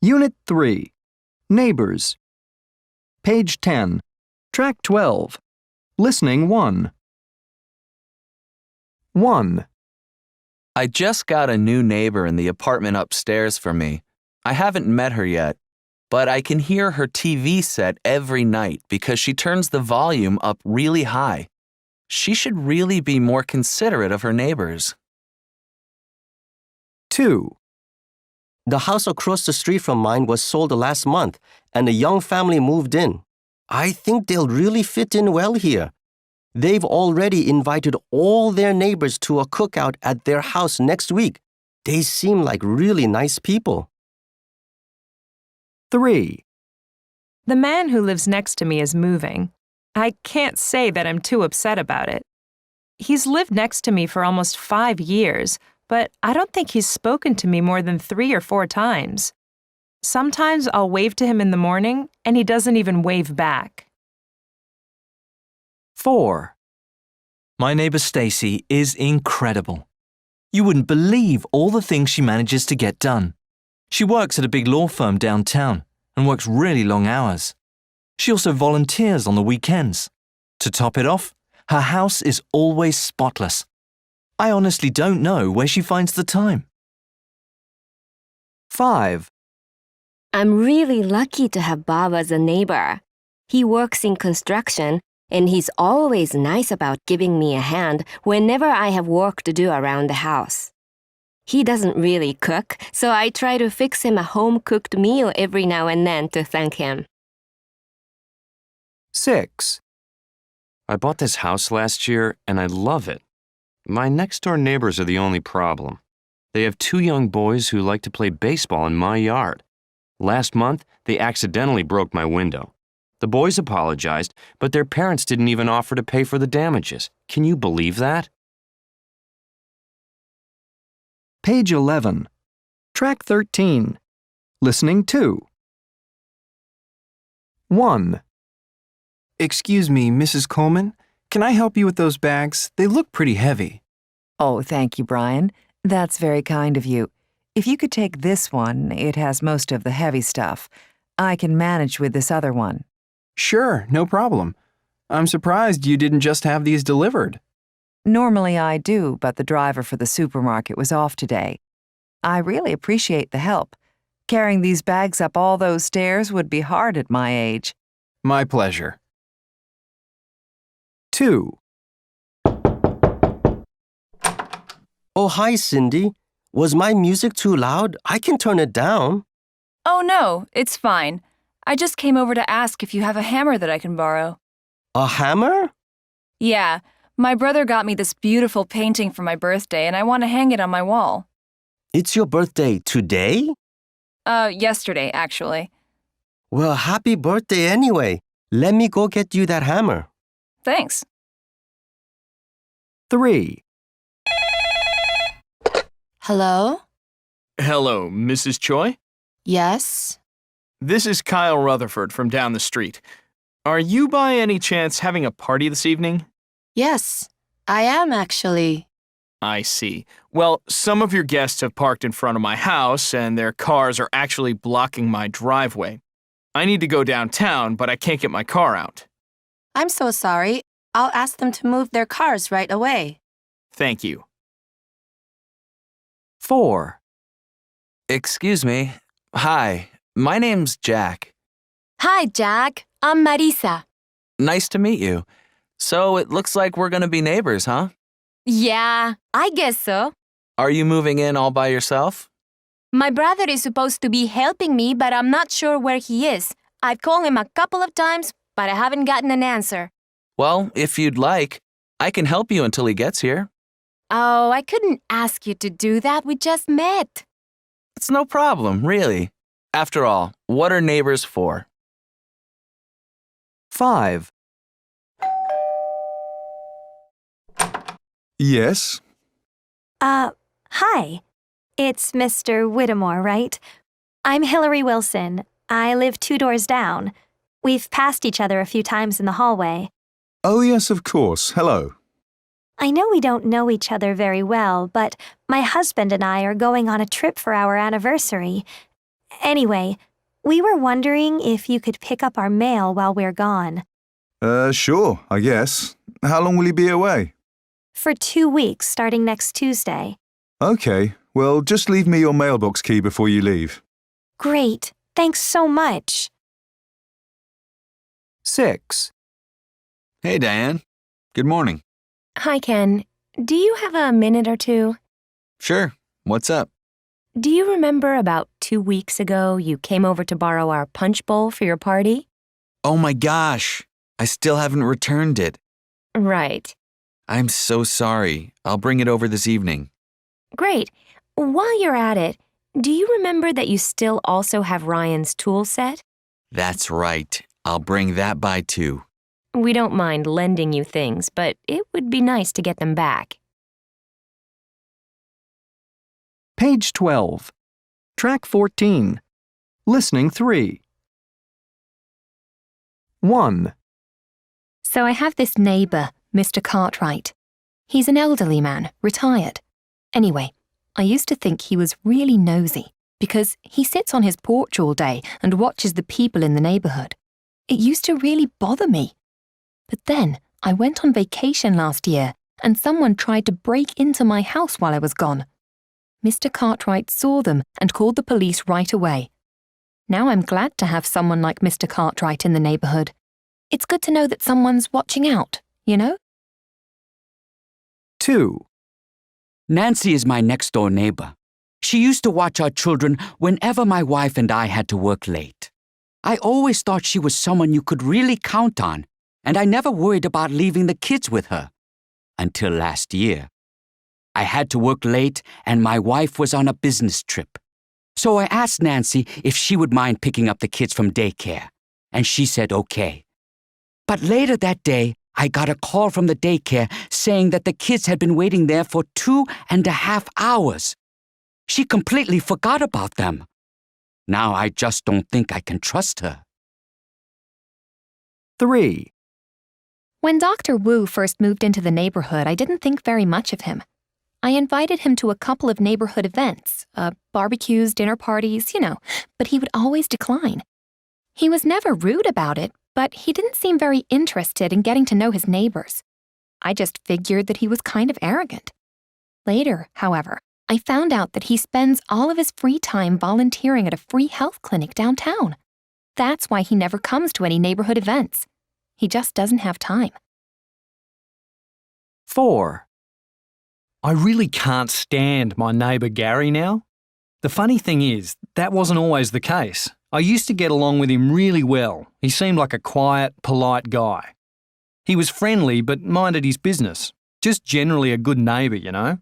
Unit 3. Neighbors. Page 10. Track 12. Listening 1. 1. I just got a new neighbor in the apartment upstairs from me. I haven't met her yet, but I can hear her TV set every night because she turns the volume up really high. She should really be more considerate of her neighbors. 2. The house across the street from mine was sold last month, and a young family moved in. I think they'll really fit in well here. They've already invited all their neighbors to a cookout at their house next week. They seem like really nice people. 3. The man who lives next to me is moving. I can't say that I'm too upset about it. He's lived next to me for almost 5 years, but I don't think he's spoken to me more than 3 or 4 times. Sometimes I'll wave to him in the morning, and he doesn't even wave back. 4. My neighbor Stacy is incredible. You wouldn't believe all the things she manages to get done. She works at a big law firm downtown and works really long hours. She also volunteers on the weekends. To top it off, her house is always spotless. I honestly don't know where she finds the time. 5. I'm really lucky to have Bob as a neighbor. He works in construction, and he's always nice about giving me a hand whenever I have work to do around the house. He doesn't really cook, so I try to fix him a home-cooked meal every now and then to thank him. 6. I bought this house last year, and I love it. My next-door neighbors are the only problem. They have 2 young boys who like to play baseball in my yard. Last month, they accidentally broke my window. The boys apologized, but their parents didn't even offer to pay for the damages. Can you believe that? Page 11. Track 13. Listening 2. 1. Excuse me, Mrs. Coleman. Can I help you with those bags? They look pretty heavy. Oh, thank you, Brian. That's very kind of you. If you could take this one, it has most of the heavy stuff. I can manage with this other one. Sure, no problem. I'm surprised you didn't just have these delivered. Normally I do, but the driver for the supermarket was off today. I really appreciate the help. Carrying these bags up all those stairs would be hard at my age. My pleasure. 2. Oh, hi, Cindy. Was my music too loud? I can turn it down. Oh, no, it's fine. I just came over to ask if you have a hammer that I can borrow. A hammer? Yeah, my brother got me this beautiful painting for my birthday, and I want to hang it on my wall. It's your birthday today? Yesterday, actually. Well, happy birthday anyway. Let me go get you that hammer. Thanks. 3. Hello? Hello, Mrs. Choi? Yes? This is Kyle Rutherford from down the street. Are you by any chance having a party this evening? Yes, I am actually. I see. Well, some of your guests have parked in front of my house, and their cars are actually blocking my driveway. I need to go downtown, but I can't get my car out. I'm so sorry. I'll ask them to move their cars right away. Thank you. 4. Excuse me. Hi, my name's Jack. Hi, Jack. I'm Marisa. Nice to meet you. So it looks like we're going to be neighbors, huh? Yeah, I guess so. Are you moving in all by yourself? My brother is supposed to be helping me, but I'm not sure where he is. I've called him a couple of times, but I haven't gotten an answer. Well, if you'd like, I can help you until he gets here. Oh, I couldn't ask you to do that. We just met. It's no problem, really. After all, what are neighbors for? 5. Yes? Hi. It's Mr. Whittemore, right? I'm Hillary Wilson. I live 2 doors down. We've passed each other a few times in the hallway. Oh, yes, of course. Hello. I know we don't know each other very well, but my husband and I are going on a trip for our anniversary. Anyway, we were wondering if you could pick up our mail while we're gone. Sure, I guess. How long will you be away? For 2 weeks, starting next Tuesday. Okay, well, just leave me your mailbox key before you leave. Great. Thanks so much. 6. Hey, Diane. Good morning. Hi, Ken. Do you have a minute or two? Sure. What's up? Do you remember about 2 weeks ago you came over to borrow our punch bowl for your party? Oh my gosh. I still haven't returned it. Right. I'm so sorry. I'll bring it over this evening. Great. While you're at it, do you remember that you still also have Ryan's tool set? That's right. I'll bring that by too. We don't mind lending you things, but it would be nice to get them back. Page 12. Track 14. Listening 3. 1. So I have this neighbour, Mr. Cartwright. He's an elderly man, retired. Anyway, I used to think he was really nosy because he sits on his porch all day and watches the people in the neighbourhood. It used to really bother me. But then I went on vacation last year and someone tried to break into my house while I was gone. Mr. Cartwright saw them and called the police right away. Now I'm glad to have someone like Mr. Cartwright in the neighbourhood. It's good to know that someone's watching out, you know? 2. Nancy is my next-door neighbor. She used to watch our children whenever my wife and I had to work late. I always thought she was someone you could really count on, and I never worried about leaving the kids with her. Until last year. I had to work late, and my wife was on a business trip. So I asked Nancy if she would mind picking up the kids from daycare, and she said okay. But later that day, I got a call from the daycare saying that the kids had been waiting there for 2.5 hours. She completely forgot about them. Now I just don't think I can trust her. 3. When Dr. Wu first moved into the neighbourhood, I didn't think very much of him. I invited him to a couple of neighbourhood events, barbecues, dinner parties, but he would always decline. He was never rude about it, but he didn't seem very interested in getting to know his neighbors. I just figured that he was kind of arrogant. Later, however, I found out that he spends all of his free time volunteering at a free health clinic downtown. That's why he never comes to any neighborhood events. He just doesn't have time. 4. I really can't stand my neighbour Gary now. The funny thing is, that wasn't always the case. I used to get along with him really well. He seemed like a quiet, polite guy. He was friendly but minded his business. Just generally a good neighbour, you know.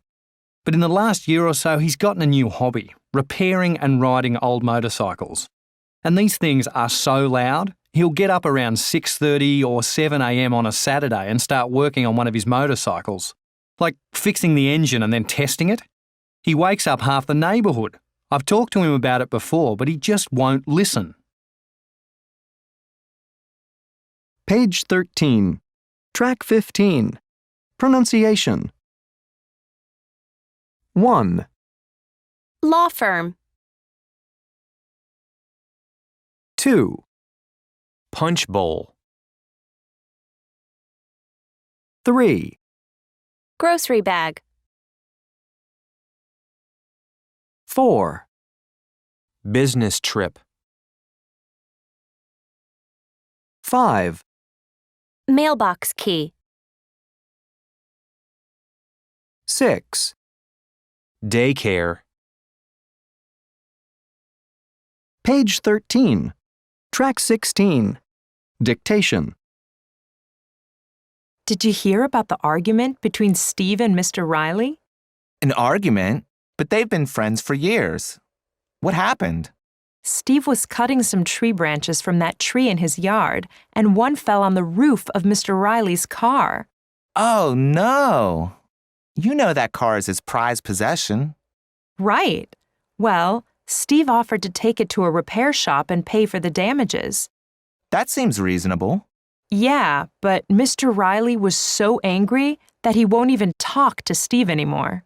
But in the last year or so, he's gotten a new hobby, repairing and riding old motorcycles. And these things are so loud, he'll get up around 6:30 or 7 a.m. on a Saturday and start working on one of his motorcycles. Like fixing the engine and then testing it. He wakes up half the neighbourhood. I've talked to him about it before, but he just won't listen. Page 13. Track 15. Pronunciation. 1. Law firm. 2. Punch bowl. 3. Grocery bag. 4. Business trip. 5. Mailbox key. 6. Daycare. Page 13. Track 16. Dictation. Did you hear about the argument between Steve and Mr. Riley? An argument? But they've been friends for years. What happened? Steve was cutting some tree branches from that tree in his yard, and one fell on the roof of Mr. Riley's car. Oh, no. You know that car is his prized possession. Right. Well, Steve offered to take it to a repair shop and pay for the damages. That seems reasonable. Yeah, but Mr. Riley was so angry that he won't even talk to Steve anymore.